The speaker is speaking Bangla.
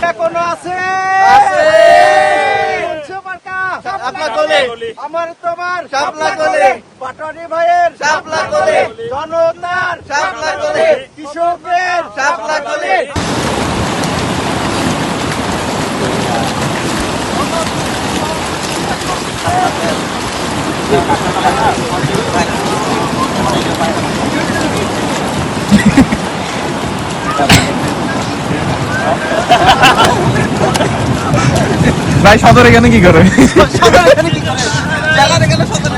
এখনো আছে আমার তোমার শাপলা কোলে পাটনি ভাইয়ের শাপলা কোলে জনতার শাপলা কোলে কৃষকের শাপলা কোলে ভাই সদর এখানে কি করে? সদর এখানে কি করে?